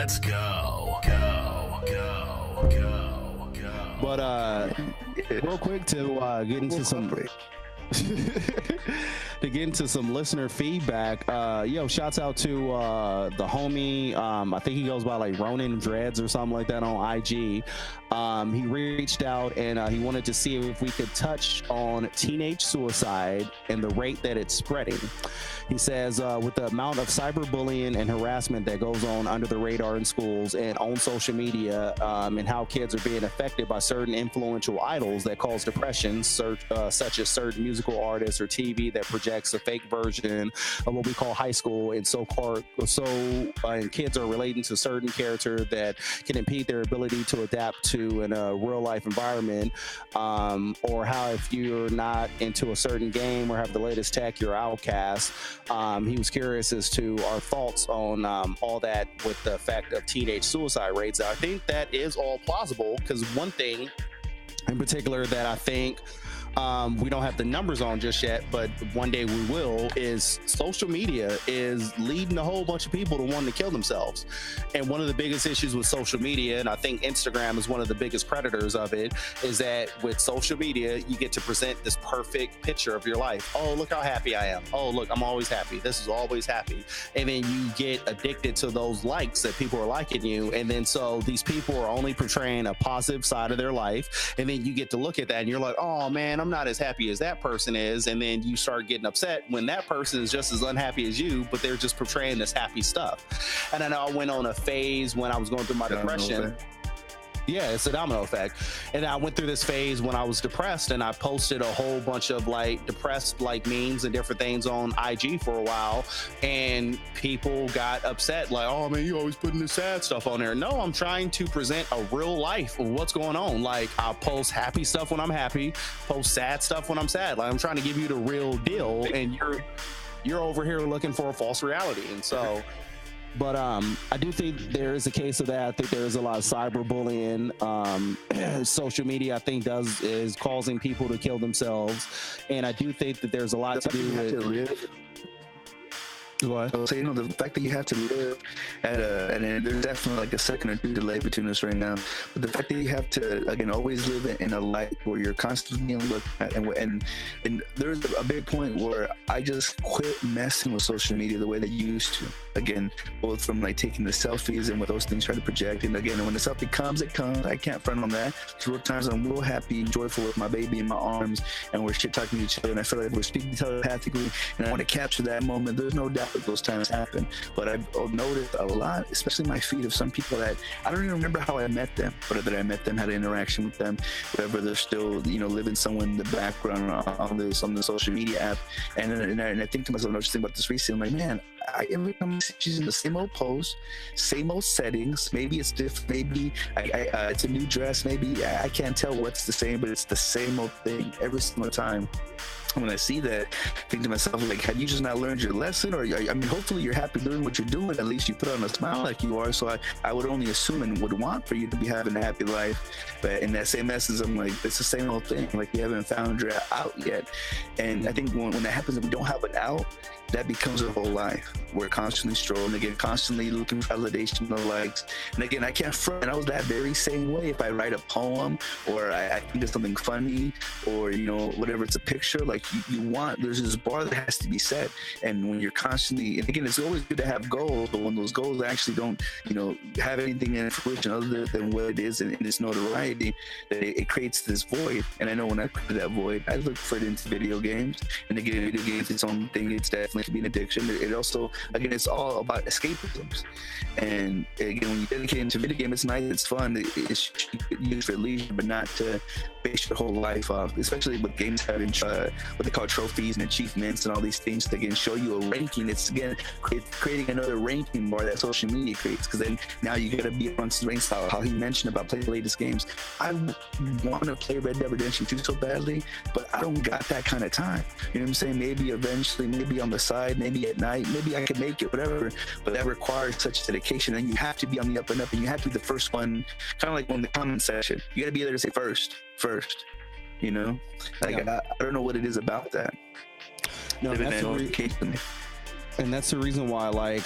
Let's go. Go, go, go, go. But real quick to get into some listener feedback. Shouts out to the homie. I think he goes by like Ronin Dreads or something like that on IG. He reached out and he wanted to see if we could touch on teenage suicide and the rate that it's spreading. He says, with the amount of cyberbullying and harassment that goes on under the radar in schools and on social media, and how kids are being affected by certain influential idols that cause depression, such as certain musical artists or TV that projects a fake version of what we call high school, and and kids are relating to certain character that can impede their ability to adapt to in a real life environment, or how if you're not into a certain game or have the latest tech, you're outcast. He was curious as to our thoughts on all that with the effect of teenage suicide rates. I think that is all plausible, because one thing in particular that I think we don't have the numbers on just yet, but one day we will, is social media is leading a whole bunch of people to wanting to kill themselves. And one of the biggest issues with social media, and I think Instagram is one of the biggest predators of it, is that with social media, you get to present this perfect picture of your life. Oh, look how happy I am. Oh, look, I'm always happy. This is always happy. And then you get addicted to those likes that people are liking you. And then so these people are only portraying a positive side of their life. And then you get to look at that and you're like, oh man, I'm not as happy as that person is. And then you start getting upset when that person is just as unhappy as you, but they're just portraying this happy stuff. And I know I went on a phase when I was going through my depression. Yeah, it's a domino effect. And I went through this phase when I was depressed, and I posted a whole bunch of like depressed like memes and different things on IG for a while, and people got upset like, oh man, you always putting the sad stuff on there. No, I'm trying to present a real life of what's going on. Like, I'll post happy stuff when I'm happy, post sad stuff when I'm sad. Like, I'm trying to give you the real deal, and you're over here looking for a false reality. And so but I do think there is a case of that. I think there is a lot of cyberbullying. Social media, I think, is causing people to kill themselves, and I do think that there's a lot to do with. So, the fact that you have to live and there's definitely like a second or two delay between us right now, but the fact that you have to, again, always live in a life where you're constantly looked at, and there's a big point where I just quit messing with social media the way that you used to. Again, both from like taking the selfies and what those things try to project, and again, when the selfie comes, it comes. I can't front on that. There were times I'm real happy and joyful with my baby in my arms, and we're shit talking to each other, and I feel like we're speaking telepathically, and I want to capture that moment. There's no doubt that those times happen, but I've noticed a lot, especially my feed, of some people that I don't even remember how I met them, but that I met them, had an interaction with them, whatever. They're still, living somewhere in the background on the social media app, and I think to myself, I was just thinking about this recently. I'm like, man, every time I see she's in the same old pose, same old settings. Maybe it's different. Maybe it's a new dress. Maybe I can't tell what's the same, but it's the same old thing every single time. When I see that, I think to myself, like, have you just not learned your lesson? Or, I mean, hopefully you're happy doing what you're doing. At least you put on a smile like you are. So I would only assume and would want for you to be having a happy life. But in that same essence, I'm like, it's the same old thing. Like, you haven't found your out yet. And I think when that happens and we don't have an out, that becomes our whole life. We're constantly strolling, again, constantly looking for validation or likes. And again, I can't front. I was that very same way. If I write a poem or I think of something funny or, whatever, it's a picture, like there's this bar that has to be set. And when you're constantly, and again, it's always good to have goals, but when those goals actually don't, have anything in fruition other than what it is and its notoriety, that it creates this void. And I know when I created that void, I look for it into video games. And again, video games, its own thing. It's definitely can be an addiction. It also, again, it's all about escapisms. And again, when you dedicate into video game, it's nice, it's fun, it's used for leisure, but not to base your whole life off, especially with games having what they call trophies and achievements and all these things to, again, show you a ranking. It's, again, creating another ranking bar that social media creates, because then now you gotta be amongst the rank style. How he mentioned about playing the latest games. I want to play Red Dead Redemption 2 so badly, but I don't got that kind of time. You know what I'm saying? Maybe eventually, maybe on the side, maybe at night, maybe I can make it, whatever, but that requires such dedication, and you have to be on the up and up, and you have to be the first one, kind of like on the comment section. You got to be there to say first, like, I don't know what it is about that. No, and that's the reason why, like,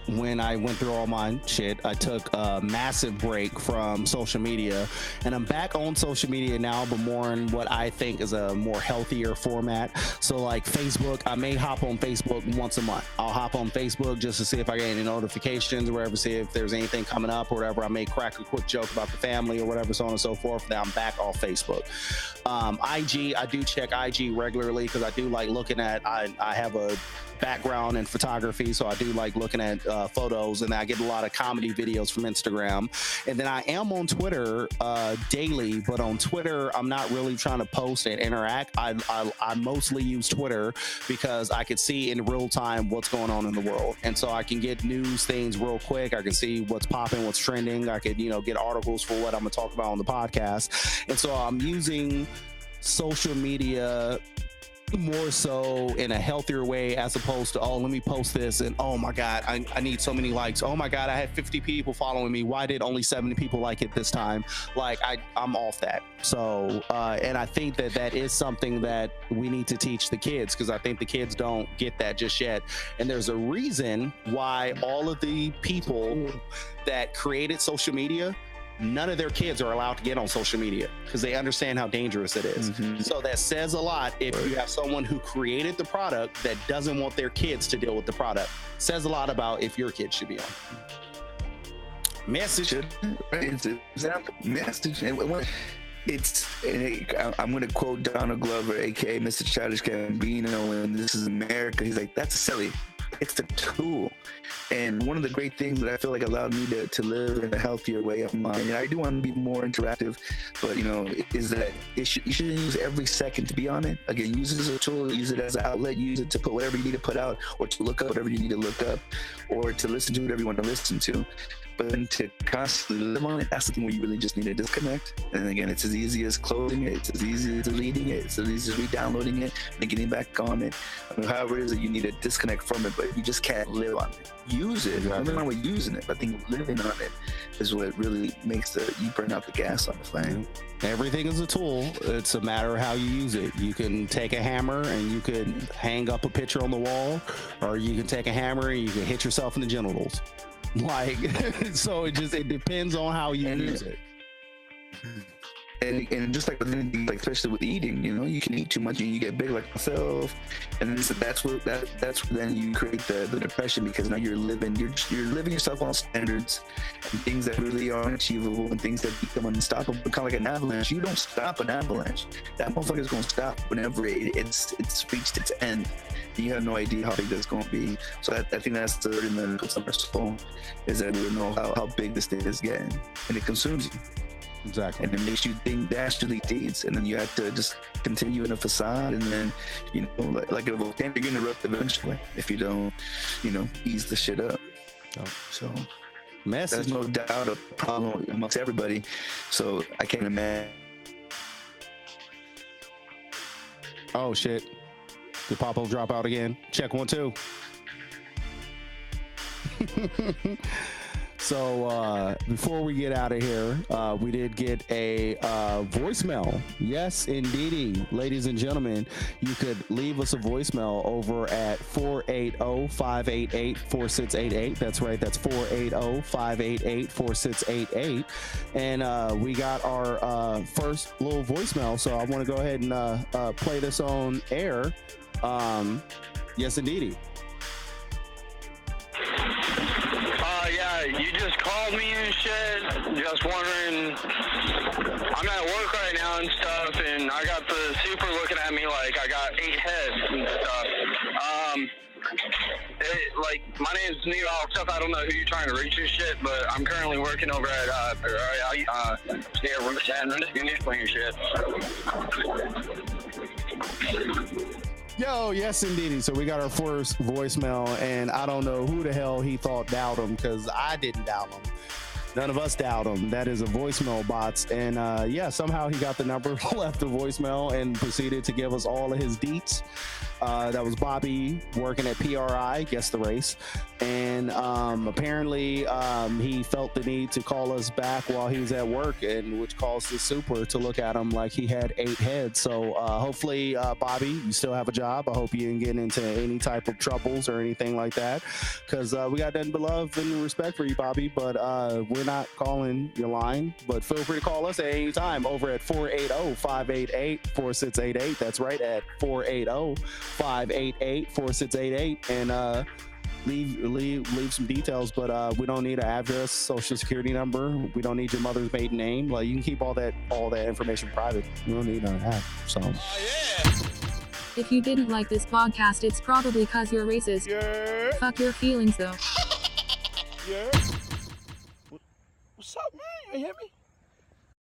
when I went through all my shit, I took a massive break from social media, and I'm back on social media now, but more in what I think is a more healthier format. So like Facebook, I may hop on Facebook once a month. I'll hop on Facebook just to see if I get any notifications or whatever, see if there's anything coming up or whatever. I may crack a quick joke about the family or whatever, so on and so forth. Now I'm back off Facebook. IG, I do check IG regularly because I do like looking at, I have a background in photography, so I do like looking at photos, and I get a lot of comedy videos from Instagram. And then I am on Twitter daily, but on Twitter I'm not really trying to post and interact. I mostly use Twitter because I can see in real time what's going on in the world, and so I can get news things real quick. I can see what's popping, what's trending. I could get articles for what I'm gonna talk about on the podcast, and so I'm using social media more so in a healthier way, as opposed to, oh, let me post this and oh my god, I need so many likes. Oh my god, I had 50 people following me. Why did only 70 people like it this time? Like I'm off that. So and I think that is something that we need to teach the kids, because I think the kids don't get that just yet. And there's a reason why all of the people that created social media, none of their kids are allowed to get on social media because they understand how dangerous it is. So that says a lot. If you have someone who created the product that doesn't want their kids to deal with the product, says a lot about if your kids should be on. Message. It's an example. Message. I'm going to quote Donald Glover, aka Mr. Childish Gambino, and This Is America. He's like, that's a silly. It's the tool. And one of the great things that I feel like allowed me to live in a healthier way of mind, and I do want to be more interactive, but is that you shouldn't use every second to be on it. Again, use it as a tool, use it as an outlet, use it to put whatever you need to put out, or to look up whatever you need to look up, or to listen to whatever you want to listen to. But then to constantly live on it, that's the thing where you really just need to disconnect. And again, it's as easy as closing it, it's as easy as deleting it, it's as easy as re-downloading it and getting back on it. However it is that you need to disconnect from it, but you just can't live on it. Use it. Nothing wrong with using it, but I think living on it is what really makes you burn out the gas on the flame. Everything is a tool. It's a matter of how you use it. You can take a hammer and you could hang up a picture on the wall, or you can take a hammer and you can hit yourself in the genitals. Like, so it depends on how you use it. And just like with anything, like especially with eating, you can eat too much and you get big like myself, and that's where then you create the depression, because now you're living yourself on standards and things that really are unachievable and things that become unstoppable, kind of like an avalanche. You don't stop an avalanche. That motherfucker's gonna stop whenever it's reached its end. You have no idea how big that's going to be. So I think that's the burden that comes on our soul, is that we don't know how big this thing is getting, and it consumes you. Exactly. And it makes you think dastardly deeds, and then you have to just continue in a facade, and then like a volcano, you're gonna erupt eventually if you don't ease the shit up. So message. There's no doubt a problem amongst everybody. So I can't imagine. Oh shit. Did Popo drop out again? Check 1 2. So before we get out of here, we did get a voicemail. Yes, indeedy. Ladies and gentlemen, you could leave us a voicemail over at 480-588-4688. That's right. That's 480-588-4688. And we got our first little voicemail. So I want to go ahead and play this on air. Yes, indeedy. Yeah, you just called me and shit. Just wondering. I'm at work right now and stuff, and I got the super looking at me like I got 8 heads and stuff. My name's Neil stuff. I don't know who you're trying to reach and shit, but I'm currently working over at shit. Yo, yes, indeed. So we got our first voicemail, and I don't know who the hell he thought dialed him, because I didn't dial him. None of us dialed him. That is a voicemail bots. And somehow he got the number, left the voicemail, and proceeded to give us all of his deets. That was Bobby working at PRI, guess the race. And apparently he felt the need to call us back while he was at work, and which caused the super to look at him like he had 8 heads. So hopefully, Bobby, you still have a job. I hope you didn't get into any type of troubles or anything like that, because we got nothing but love and respect for you, Bobby. But we're not calling your line. But feel free to call us at any time over at 480-588-4688. That's right, at 480-588-4688. And leave some details, but we don't need an address, social security number. We don't need your mother's maiden name. Like, you can keep all that information private. We don't need none of that. So if you didn't like this podcast, it's probably cause you're racist. Yeah. Fuck your feelings though. Yeah. What's up, man? You hear me?